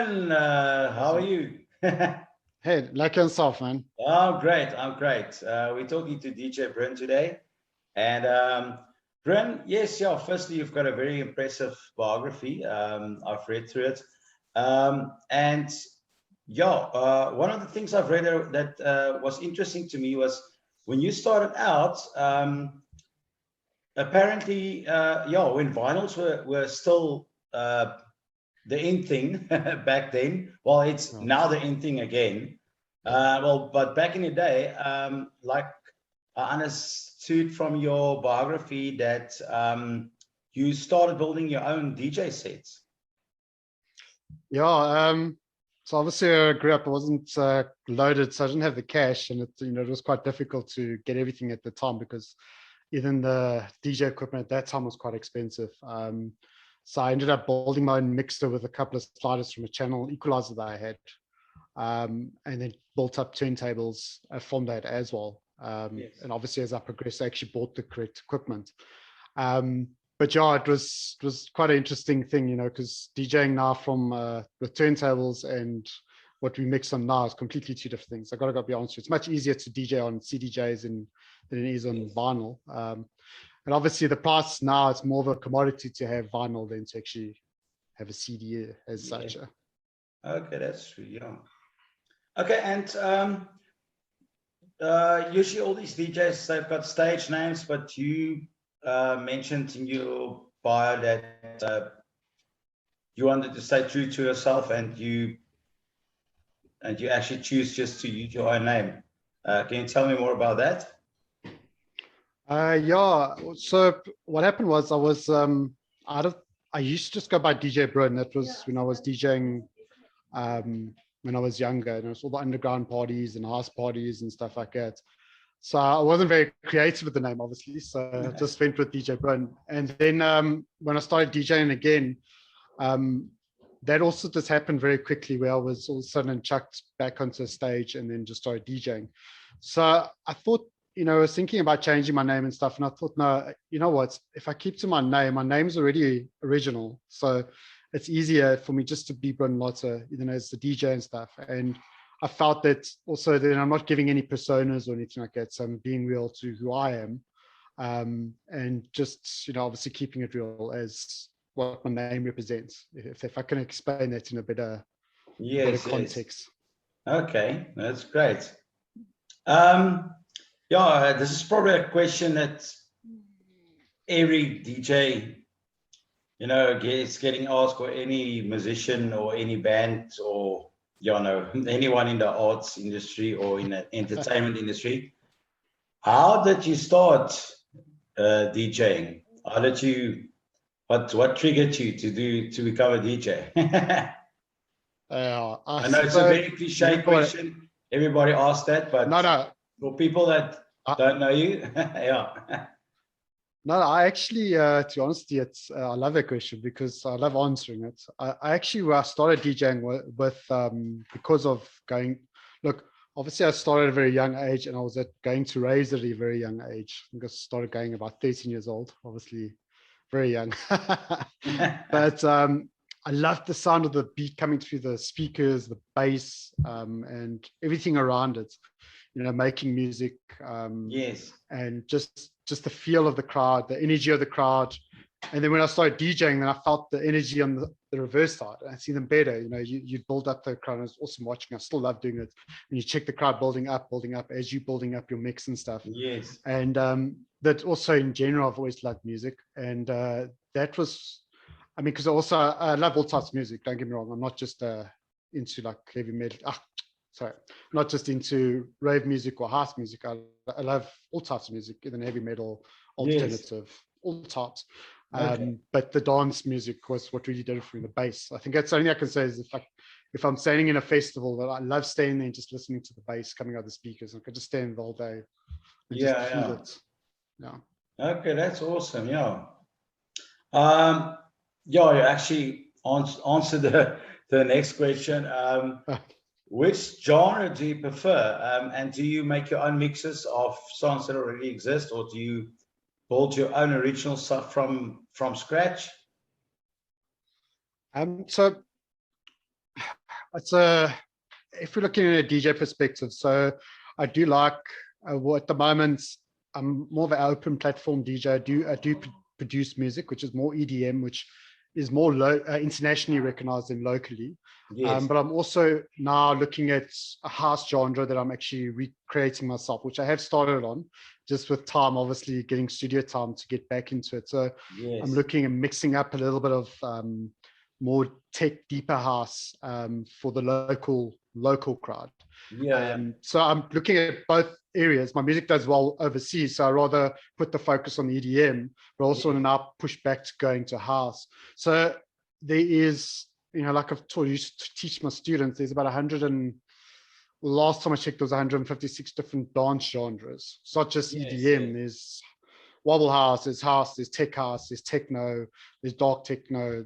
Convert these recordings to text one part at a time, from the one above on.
How are you? Hey, like yourself, man. I'm great. I'm great. We're talking to DJ Bryn today. And Bryn, yes, yeah, firstly, you've got a very impressive biography. I've read through it. And yeah, one of the things I've read that was interesting to me was when you started out, apparently, when vinyls were still the in thing back then. Well, it's Oh. now the in thing again. But back in the day, like I understood from your biography that you started building your own DJ sets. Yeah, so obviously I grew up, I wasn't loaded, so I didn't have the cash, and it was quite difficult to get everything at the time because even the DJ equipment at that time was quite expensive. So I ended up building my own mixer with a couple of sliders from a channel equalizer that I had, and then built up turntables from that as well. Yes. And obviously as I progressed, I actually bought the correct equipment. But yeah, it was quite an interesting thing, because DJing now from with turntables and what we mix on now is completely two different things. I gotta be honest with you. It's much easier to DJ on CDJs than it is on vinyl. And obviously the price now, it's more of a commodity to have vinyl than to actually have a CD as such. Okay, that's true. Yeah. Okay, and usually all these DJs, they've got stage names, but you mentioned in your bio that you wanted to stay true to yourself, and you actually choose just to use your own name. Can you tell me more about that? Yeah. So what happened was I used to just go by DJ Bryn. That was when I was DJing when I was younger, and it was all the underground parties and house parties and stuff like that. So I wasn't very creative with the name, obviously. So I just went with DJ Bryn. And then when I started DJing again, that also just happened very quickly, where I was all of a sudden chucked back onto a stage and then just started DJing. So I thought, I was thinking about changing my name and stuff. And I thought, no, you know what? If I keep to my name's already original. So it's easier for me just to be Bryn Lotter, even as the DJ and stuff. And I felt that also that I'm not giving any personas or anything like that. So I'm being real to who I am. And just, obviously keeping it real as what my name represents. If I can explain that in a better context. Okay, that's great. This is probably a question that every DJ, gets getting asked, or any musician or any band or anyone in the arts industry or in the entertainment industry. How did you start DJing? How did you? What triggered you to become a DJ? I know it's a very cliche question. Everybody asks that, but no. For people that don't know you, yeah. No, I actually, to be honest, I love that question because I love answering it. I actually started DJing with because of obviously I started at a very young age, and I was going to raise at a very young age. I think I started going about 13 years old, obviously very young. But I loved the sound of the beat coming through the speakers, the bass, and everything around it. Making music, yes, and just the feel of the crowd, the energy of the crowd. And then when I started DJing, then I felt the energy on the reverse side. I see them better. You build up the crowd. It was awesome watching. I still love doing it. And you check the crowd building up as you building up your mix and stuff. Yes. And that also in general, I've always loved music. And that was, because also I love all types of music. Don't get me wrong. I'm not just into like heavy metal. Sorry, not just into rave music or house music. I love all types of music, even heavy metal, alternative, all types. Okay. But the dance music was what really did it for me, the bass. I think that's the only thing I can say is if I'm standing in a festival, that I love standing there and just listening to the bass coming out of the speakers. I could just stand the whole day and just feel it. Yeah. Okay, that's awesome. Yeah. You actually answered the next question. Which genre do you prefer? And do you make your own mixes of songs that already exist, or do you build your own original stuff from scratch? So It's a, if we're looking at a DJ perspective, so I do like, at the moment, I'm more of an open platform DJ. I do produce music, which is more EDM, which is more internationally recognized than locally. Yes. But I'm also now looking at a house genre that I'm actually recreating myself, which I have started on, just with time, obviously getting studio time to get back into it. So Yes. I'm looking and mixing up a little bit of more tech, deeper house for the local crowd. Yeah. So I'm looking at both areas. My music does well overseas, so I rather put the focus on EDM, but also want to now push back to going to house. So there is, like I've used to teach my students, there's about 100 and last time I checked, there was 156 different dance genres. It's not just EDM. There's wobble house, there's tech house, there's techno, there's dark techno,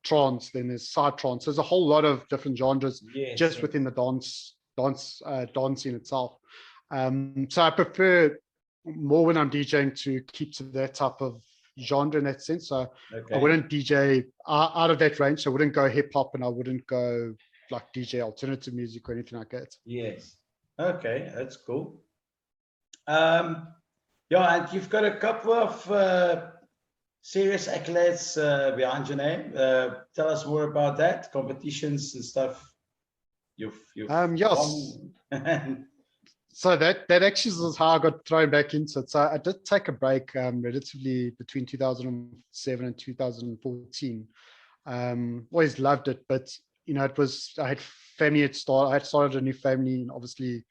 trance, then there's side trance. There's a whole lot of different genres just within the dancing itself. So I prefer more when I'm DJing to keep to that type of genre in that sense. So I wouldn't DJ out of that range. So I wouldn't go hip hop and I wouldn't go like DJ alternative music or anything like that. Yes. Okay, that's cool. Yeah, and you've got a couple of serious accolades behind your name. Tell us more about that, competitions and stuff. You've yes. So that actually is how I got thrown back into it. So I did take a break relatively between 2007 and 2014. Always loved it, but it was, I had family I had started a new family, and obviously,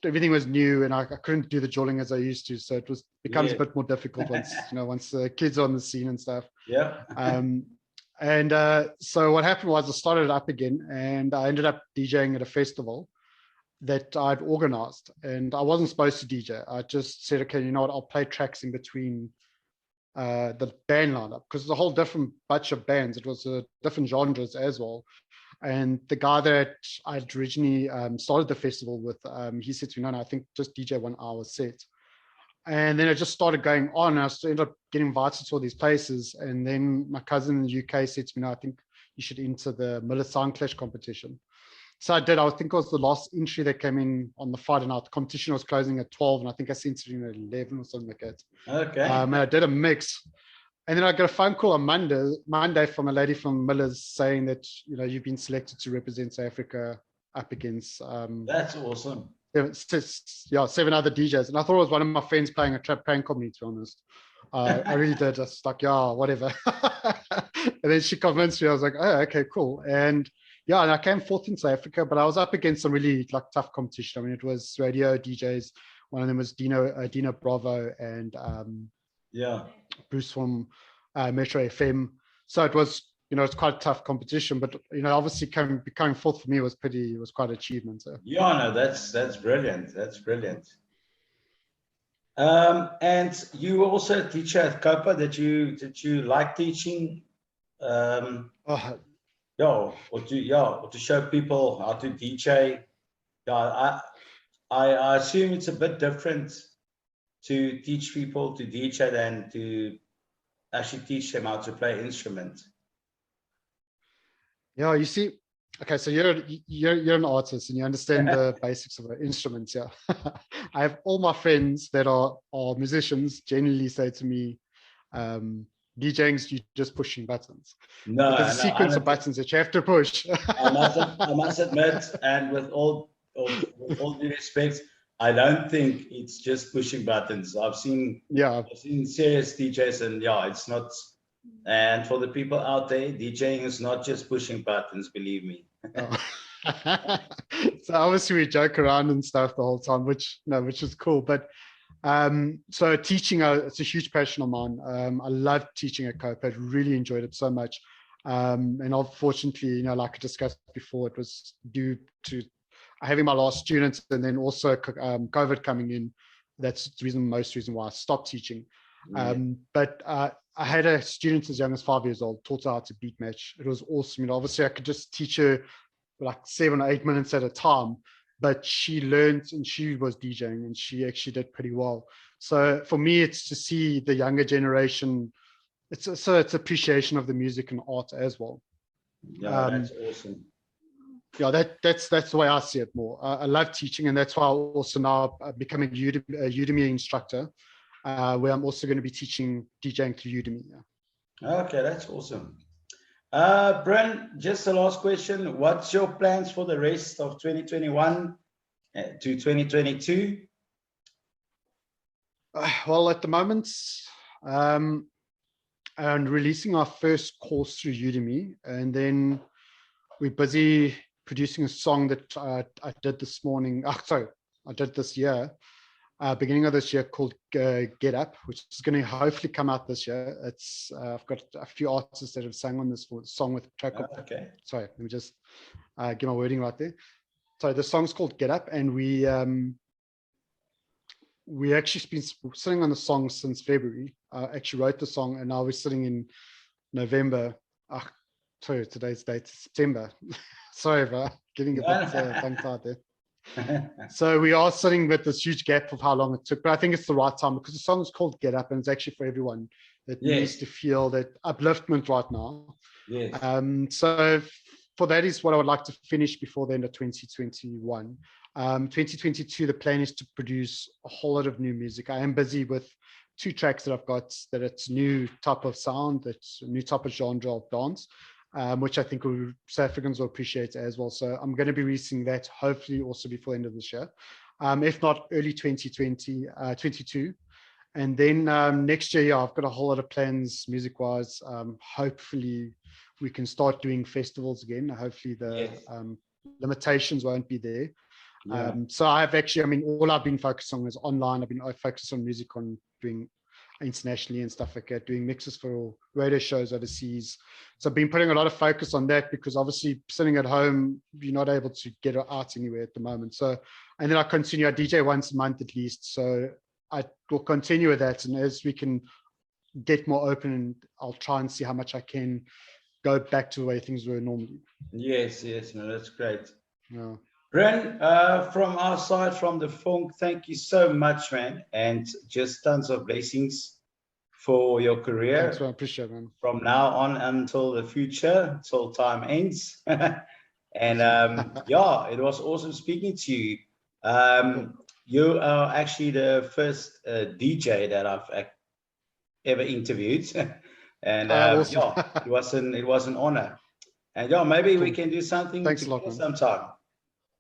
everything was new, and I couldn't do the drilling as I used to. So it becomes a bit more difficult once once the kids are on the scene and stuff. Yeah. So what happened was I started up again, and I ended up DJing at a festival that I'd organized, and I wasn't supposed to DJ. I just said, okay, you know what, I'll play tracks in between the band lineup, because it's a whole different bunch of bands. It was different genres as well. And the guy that I'd originally started the festival with, he said to me, no, I think just DJ 1 hour set. And then it just started going on. I ended up getting invited to all these places. And then my cousin in the UK said to me, no, I think you should enter the Miller Sound Clash competition. So I did. I think it was the last entry that came in on the Friday night. The competition was closing at 12, and I think I sent it in at 11 or something like that. Okay. And I did a mix. And then I got a phone call on Monday from a lady from Miller's saying that, you've been selected to represent South Africa up against... That's awesome. 7 other DJs. And I thought it was one of my friends playing a trap prank on me, to be honest. I really did. I was like, yeah, whatever. And then she convinced me. I was like, oh, okay, cool. And I came fourth in South Africa, but I was up against some really tough competition. I mean, it was radio DJs. One of them was Dino Bravo and Bruce from Metro FM. So it was, it's quite a tough competition, but obviously becoming fourth for me was quite an achievement. So. Yeah, no, that's brilliant. That's brilliant. And you were also a teacher at Copa. Did you like teaching? Or to show people how to DJ. Yeah, I assume it's a bit different to teach people to DJ than to actually teach them how to play an instrument. Yeah, you see, okay, so you're an artist and you understand the basics of instruments. Yeah, I have all my friends that are musicians generally say to me, DJing, you're just pushing buttons. No, there's a sequence of buttons that you have to push. I must admit, and with all due respect, I don't think it's just pushing buttons. I've seen serious DJs, and it's not. And for the people out there, DJing is not just pushing buttons, believe me. So obviously we joke around and stuff the whole time, which is cool. But so teaching, it's a huge passion of mine. I loved teaching at Copa. I really enjoyed it so much. And unfortunately, like I discussed before, it was due to having my last students and then also COVID coming in. That's the most reason why I stopped teaching. But I had a student as young as 5 years old, taught her how to beat match. It was awesome. Obviously I could just teach her like 7 or 8 minutes at a time, but she learned and she was DJing and she actually did pretty well. So for me, it's to see the younger generation. It's appreciation of the music and art as well. Yeah, that's awesome. yeah, that's the way I see it more. I love teaching, and that's why I also now become a Udemy instructor, where I'm also going to be teaching DJing through Udemy. Yeah. Okay, that's awesome. Bryn, just the last question. What's your plans for the rest of 2021 to 2022? Well, at the moment, and releasing our first course through Udemy, and then we're busy producing a song that I did this morning. Sorry, I did this year, beginning of this year, called Get Up, which is going to hopefully come out this year. It's I've got a few artists that have sang on this for the song with track. Okay. Sorry, let me just get my wording right there. So the song's called Get Up, and we actually been sitting on the song since February. I actually wrote the song, and now we're sitting in November. Sorry, today's date, September. Sorry for getting a bit tongue-tied there. So we are sitting with this huge gap of how long it took, but I think it's the right time, because the song is called Get Up, and it's actually for everyone that needs to feel that upliftment right now. Yes. So for that is what I would like to finish before the end of 2021. 2022, the plan is to produce a whole lot of new music. I am busy with 2 tracks that I've got, that it's new type of sound, it's a new type of genre of dance, which I think South Africans will appreciate as well. So I'm going to be releasing that hopefully also before the end of this year, if not early 2022. And then next year, yeah, I've got a whole lot of plans music-wise. Hopefully we can start doing festivals again. Hopefully the limitations won't be there. So I've actually, I mean, all I've been focused on is online. I've been focused on music, on doing internationally and stuff like that, doing mixes for radio shows overseas. So I've been putting a lot of focus on that, because obviously sitting at home, you're not able to get out anywhere at the moment. So, and then I continue, I DJ once a month at least. So I will continue with that. And as we can get more open, I'll try and see how much I can go back to the way things were normally. Yes, no, that's great. Yeah. Bryn, from our side, from deVonk, thank you so much, man, and just tons of blessings for your career. Thanks, man. I appreciate it, man. From now on until the future, until time ends. And yeah, it was awesome speaking to you. You are actually the first DJ that I've ever interviewed, and awesome. yeah, it was an honor. And yeah, maybe we can do something together sometime.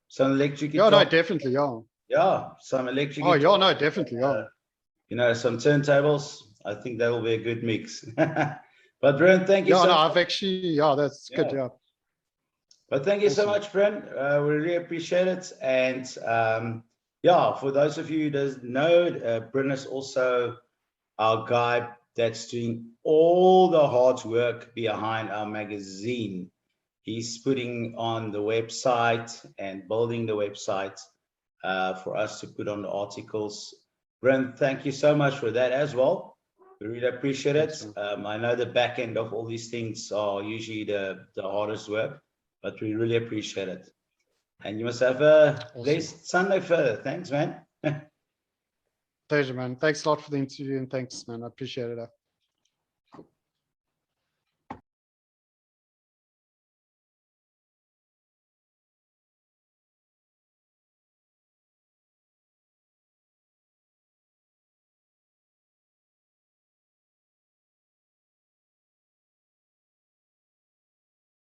Some electric guitar. Yeah, no, definitely, yeah. Yeah, some electric guitar. Yeah, no, definitely, yeah. You know, some turntables. I think that will be a good mix. But Bryn, thank you so much. Yeah, no, I've actually, that's good, yeah. But thank you so much, Bryn. We really appreciate it. And yeah, for those of you who don't know, Bryn is also our guy that's doing all the hard work behind our magazine. He's putting on the website and building the website for us to put on the articles. Bryn, thank you so much for that as well. We really appreciate it. I know the back end of all these things are usually the hardest work, but we really appreciate it. And you must have a blessed Sunday further. Thanks, man. Pleasure, man. Thanks a lot for the interview, and thanks, man. I appreciate it.